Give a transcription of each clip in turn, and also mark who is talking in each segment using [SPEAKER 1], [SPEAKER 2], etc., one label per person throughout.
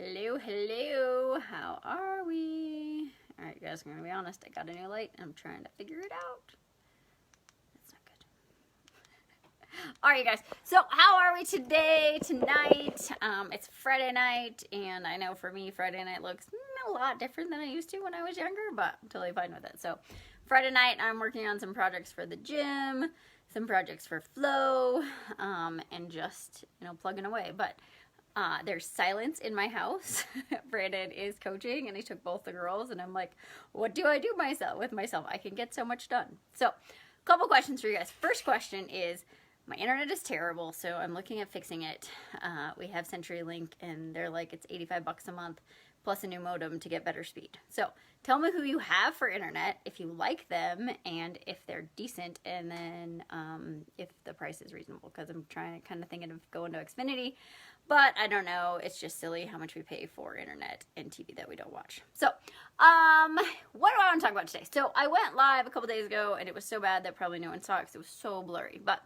[SPEAKER 1] Hello, hello. How are we? All right, guys, I'm going to be honest. I got a new light and I'm trying to figure it out. That's not good. All right, guys. So how are we tonight? It's Friday night, and I know for me, Friday night looks a lot different than I used to when I was younger, but I'm totally fine with it. So Friday night, I'm working on some projects for the gym, some projects for Flow, and just, plugging away. But there's silence in my house. Brandon is coaching, and he took both the girls, and I'm like, what do I do with myself? I can get so much done. So, a couple questions for you guys. First question is, my internet is terrible, so I'm looking at fixing it. We have CenturyLink, and they're like, it's $85 a month plus a new modem to get better speed. So tell me who you have for internet, if you like them, and if they're decent, and then if the price is reasonable, because I'm kind of thinking of going to Xfinity, but I don't know. It's just silly how much we pay for internet and TV that we don't watch. So what do I want to talk about today? So I went live a couple days ago, and it was so bad that probably no one saw it because it was so blurry. But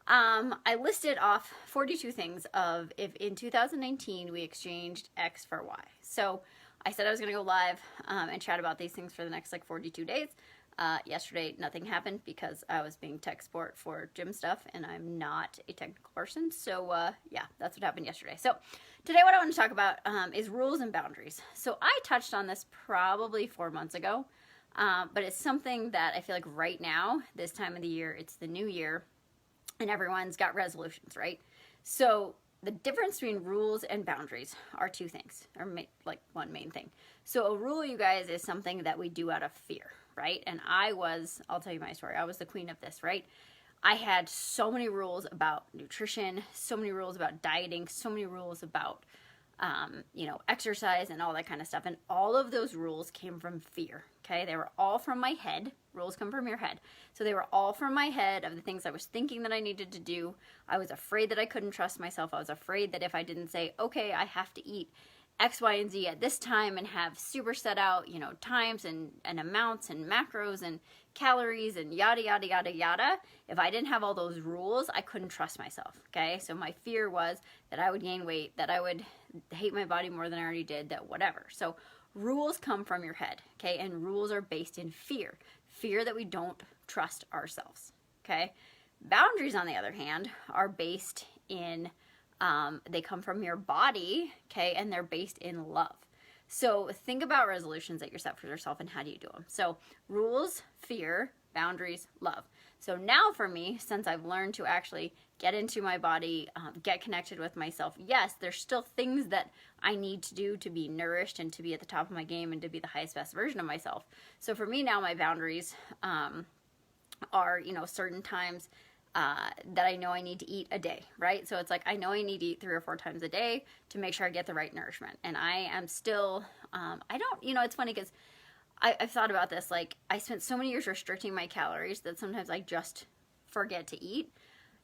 [SPEAKER 1] I listed off 42 things of if in 2019 we exchanged X for Y. So I said I was going to go live and chat about these things for the next 42 days. Yesterday, nothing happened because I was being tech support for gym stuff, and I'm not a technical person. So yeah, that's what happened yesterday. So today what I want to talk about is rules and boundaries. So I touched on this probably 4 months ago, but it's something that I feel like right now, this time of the year, it's the new year, and everyone's got resolutions, right? So the difference between rules and boundaries are two things, or one main thing. So a rule, you guys, is something that we do out of fear, right? And I'll tell you my story. I was the queen of this, right? I had so many rules about nutrition, so many rules about dieting, so many rules about exercise and all that kind of stuff. And all of those rules came from fear, okay? They were all from my head. Rules come from your head. So they were all from my head of the things I was thinking that I needed to do. I was afraid that I couldn't trust myself. I was afraid that if I didn't say, okay, I have to eat X, Y, and Z at this time and have super set out, times and amounts and macros and calories and yada, yada, yada, yada. If I didn't have all those rules, I couldn't trust myself, okay? So my fear was that I would gain weight, that I would hate my body more than I already did, that whatever. So rules come from your head, okay? And rules are based in fear. Fear that we don't trust ourselves, okay? Boundaries, on the other hand, are based in they come from your body, okay, and they're based in love. So think about resolutions that you set for yourself and how do you do them. So rules, fear, boundaries, love. So now for me, since I've learned to actually get into my body, get connected with myself, yes, there's still things that I need to do to be nourished and to be at the top of my game and to be the highest, best version of myself. So for me now, my boundaries are, certain times that I know I need to eat a day, right? So it's like I know I need to eat 3 or 4 times a day to make sure I get the right nourishment. And I am still, it's funny because I've thought about this. Like, I spent so many years restricting my calories that sometimes I just forget to eat.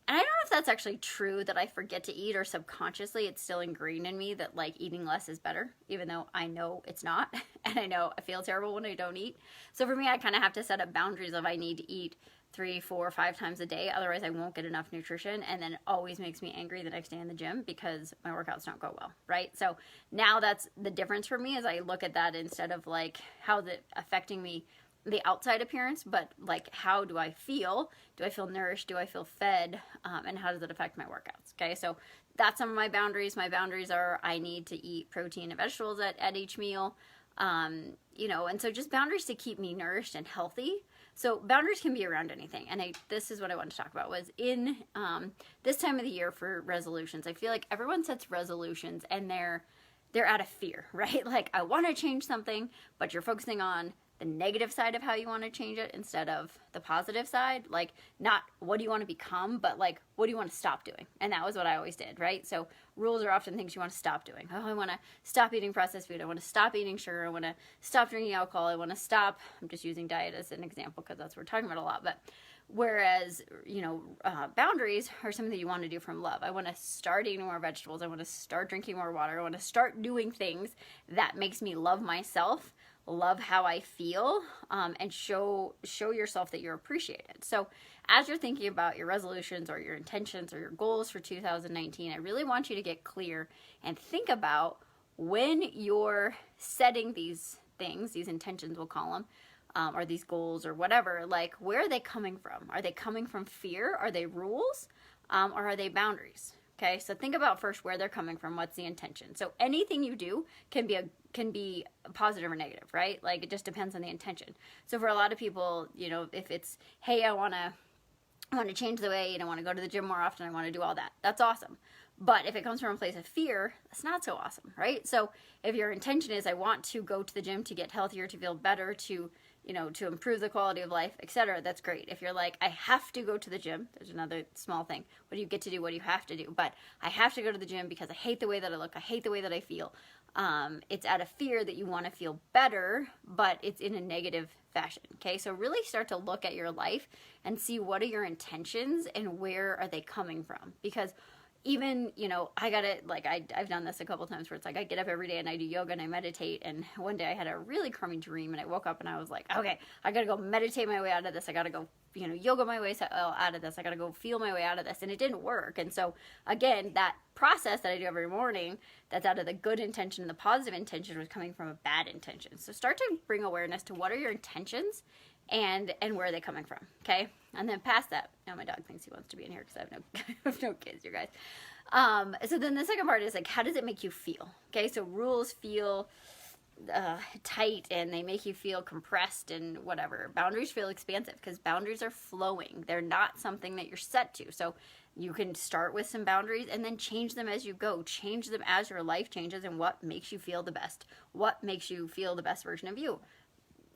[SPEAKER 1] And I don't know if that's actually true that I forget to eat, or subconsciously it's still ingrained in me that eating less is better, even though I know it's not. And I know I feel terrible when I don't eat. So for me, I kind of have to set up boundaries of I need to eat 3, 4, 5 times a day. Otherwise, I won't get enough nutrition. And then it always makes me angry the next day in the gym because my workouts don't go well, right? So now that's the difference for me, is I look at that instead of how it's affecting me, the outside appearance, but how do I feel? Do I feel nourished? Do I feel fed? And how does it affect my workouts? Okay, so that's some of my boundaries. My boundaries are I need to eat protein and vegetables at each meal. And so just boundaries to keep me nourished and healthy. So boundaries can be around anything. And this is what I wanted to talk about, was in this time of the year for resolutions. I feel like everyone sets resolutions and they're out of fear, right? I want to change something, but you're focusing on the negative side of how you want to change it instead of the positive side. Not what do you want to become, but what do you want to stop doing? And that was what I always did, right? So rules are often things you want to stop doing. Oh, I want to stop eating processed food. I want to stop eating sugar. I want to stop drinking alcohol. I want to stop, I'm just using diet as an example because that's what we're talking about a lot. But whereas, boundaries are something that you want to do from love. I want to start eating more vegetables. I want to start drinking more water. I want to start doing things that makes me love myself, love how I feel, and show yourself that you're appreciated. So as you're thinking about your resolutions or your intentions or your goals for 2019, I really want you to get clear and think about when you're setting these things, these intentions, we'll call them, or these goals or whatever, like, where are they coming from? Are they coming from fear? Are they rules? Or are they boundaries? Okay, so think about first where they're coming from. What's the intention? So anything you do can be a positive or negative, right? Like, it just depends on the intention. So for a lot of people, you know, if it's, hey, I want to change the way, I want to go to the gym more often, I want to do all that. That's awesome. But if it comes from a place of fear, that's not so awesome, right? So if your intention is, I want to go to the gym to get healthier, to feel better, to, you know, to improve the quality of life, etc., that's great. If you're like, I have to go to the gym, there's another small thing. What do you get to do? What do you have to do? But I have to go to the gym because I hate the way that I look. I hate the way that I feel. It's out of fear that you want to feel better, but it's in a negative fashion. Okay, so really start to look at your life and see what are your intentions and where are they coming from. Because even, you know, I got it, like, I've done this a couple times where it's like, I get up every day and I do yoga and I meditate, and one day I had a really crummy dream and I woke up and I was like, okay, I gotta go meditate my way out of this, I gotta go, you know, yoga my way out of this, I gotta go feel my way out of this, and it didn't work. And so, again, that process that I do every morning, that's out of the good intention and the positive intention, was coming from a bad intention. So start to bring awareness to what are your intentions and where are they coming from, okay? And then past that, now my dog thinks he wants to be in here because I have no kids, you guys. So then the second part is, like, how does it make you feel? Okay, so rules feel tight and they make you feel compressed and whatever. Boundaries feel expansive because boundaries are flowing. They're not something that you're set to. So you can start with some boundaries and then change them as you go. Change them as your life changes and what makes you feel the best. What makes you feel the best version of you.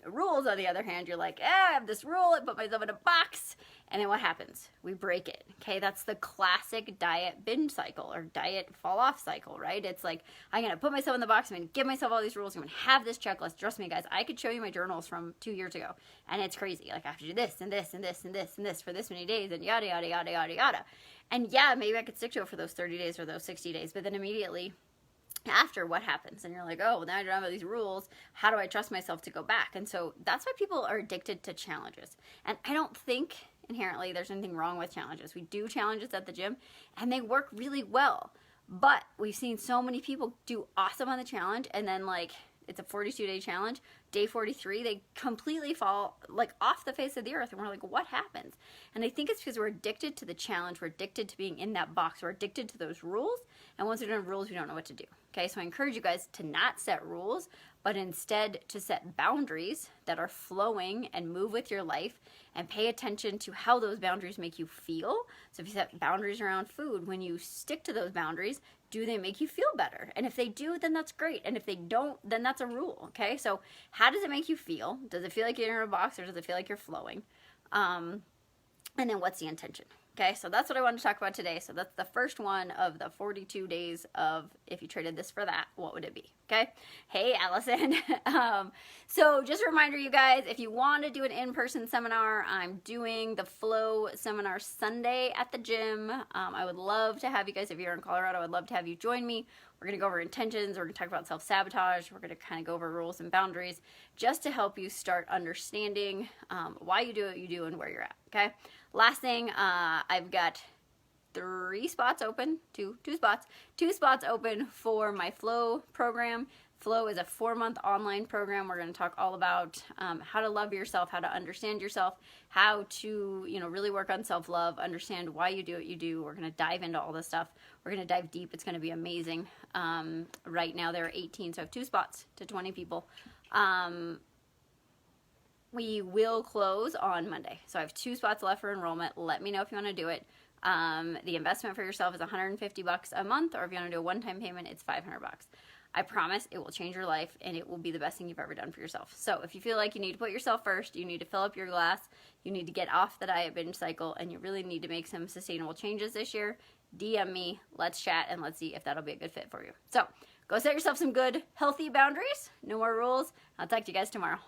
[SPEAKER 1] Rules, on the other hand, you're like, I have this rule, I put myself in a box, and then what happens? We break it, okay? That's the classic diet binge cycle or diet fall off cycle, right? It's like, I'm going to put myself in the box, I'm going to give myself all these rules, I'm going to have this checklist. Trust me, guys, I could show you my journals from 2 years ago, and it's crazy. Like, I have to do this and this and this and this and this for this many days, and yada, yada, yada, yada, yada. And yeah, maybe I could stick to it for those 30 days or those 60 days, but then immediately after, what happens? And you're like, oh, well, now I don't have all these rules. How do I trust myself to go back? And so that's why people are addicted to challenges. And I don't think inherently there's anything wrong with challenges. We do challenges at the gym and they work really well. But we've seen so many people do awesome on the challenge, and then, like, it's a 42-day challenge. Day 43, they completely fall, like, off the face of the earth. And we're like, what happens? And I think it's because we're addicted to the challenge. We're addicted to being in that box. We're addicted to those rules. And once we don't have rules, we don't know what to do. Okay, so I encourage you guys to not set rules, but instead to set boundaries that are flowing and move with your life, and pay attention to how those boundaries make you feel. So if you set boundaries around food, when you stick to those boundaries, do they make you feel better? And if they do, then that's great. And if they don't, then that's a rule, okay? So how does it make you feel? Does it feel like you're in a box, or does it feel like you're flowing? And then what's the intention? Okay, so that's what I wanted to talk about today. So that's the first one of the 42 days of, if you traded this for that, what would it be? Okay. Hey, Allison. So just a reminder, you guys, if you want to do an in-person seminar, I'm doing the Flow seminar Sunday at the gym. I would love to have you guys, if you're in Colorado, I would love to have you join me. We're going to go over intentions. We're going to talk about self-sabotage. We're going to kind of go over rules and boundaries just to help you start understanding why you do what you do and where you're at. Okay. Last thing, I've got 2 spots open for my Flow program. Flow is a 4-month online program. We're going to talk all about how to love yourself, how to understand yourself, how to, really work on self-love, understand why you do what you do. We're going to dive into all this stuff. We're going to dive deep. It's going to be amazing. Right now there are 18, so I have 2 spots to 20 people. We will close on Monday. So I have 2 spots left for enrollment. Let me know if you want to do it. The investment for yourself is $150 a month, or if you want to do a one-time payment, it's $500. I promise it will change your life, and it will be the best thing you've ever done for yourself. So if you feel like you need to put yourself first, you need to fill up your glass, you need to get off the diet binge cycle, and you really need to make some sustainable changes this year, DM me, let's chat, and let's see if that'll be a good fit for you. So go set yourself some good, healthy boundaries. No more rules. I'll talk to you guys tomorrow.